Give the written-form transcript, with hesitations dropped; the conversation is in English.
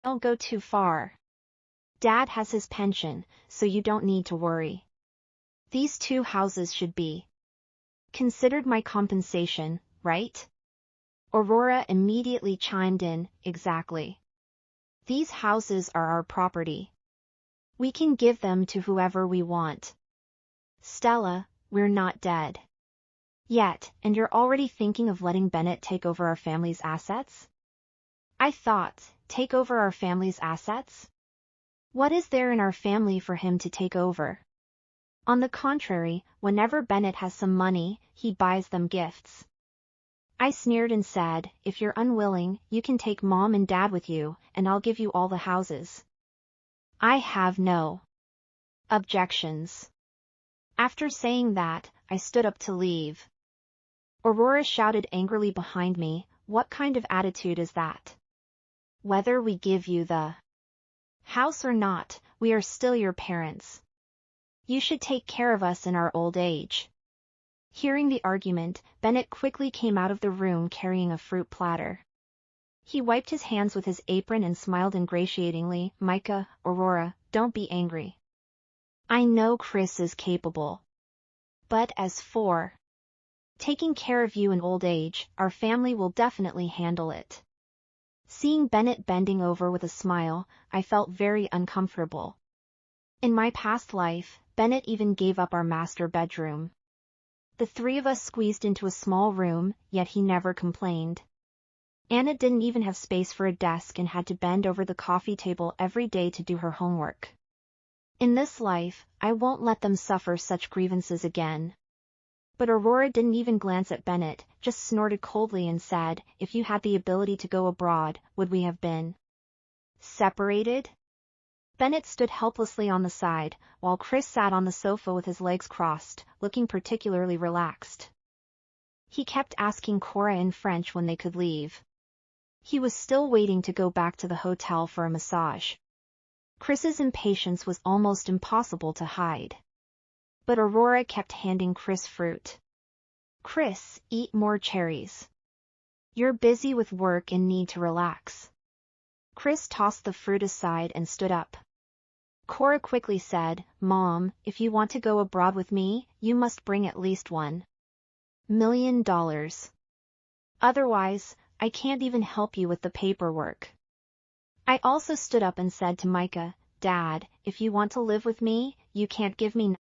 Don't go too far. Dad has his pension, so you don't need to worry. These 2 houses should be considered my compensation, right? Aurora immediately chimed in, exactly. These houses are our property. We can give them to whoever we want. Stella, we're not dead yet, and you're already thinking of letting Bennett take over our family's assets? I thought, take over our family's assets? What is there in our family for him to take over? On the contrary, whenever Bennett has some money, he buys them gifts. I sneered and said, if you're unwilling, you can take Mom and Dad with you, and I'll give you all the houses. I have no objections. After saying that, I stood up to leave. Aurora shouted angrily behind me, what kind of attitude is that? Whether we give you the house or not, we are still your parents. You should take care of us in our old age. Hearing the argument, Bennett quickly came out of the room carrying a fruit platter. He wiped his hands with his apron and smiled ingratiatingly, Micah, Aurora, don't be angry. I know Chris is capable. But as for taking care of you in old age, our family will definitely handle it. Seeing Bennett bending over with a smile, I felt very uncomfortable. In my past life, Bennett even gave up our master bedroom. The 3 of us squeezed into a small room, yet he never complained. Anna didn't even have space for a desk and had to bend over the coffee table every day to do her homework. In this life, I won't let them suffer such grievances again. But Aurora didn't even glance at Bennett, just snorted coldly and said, if you had the ability to go abroad, would we have been separated? Bennett stood helplessly on the side, while Chris sat on the sofa with his legs crossed, looking particularly relaxed. He kept asking Cora in French when they could leave. He was still waiting to go back to the hotel for a massage. Chris's impatience was almost impossible to hide. But Aurora kept handing Chris fruit. Chris, eat more cherries. You're busy with work and need to relax. Chris tossed the fruit aside and stood up. Cora quickly said, Mom, if you want to go abroad with me, you must bring at least $1 million. Otherwise, I can't even help you with the paperwork. I also stood up and said to Micah, Dad, if you want to live with me, you can't give me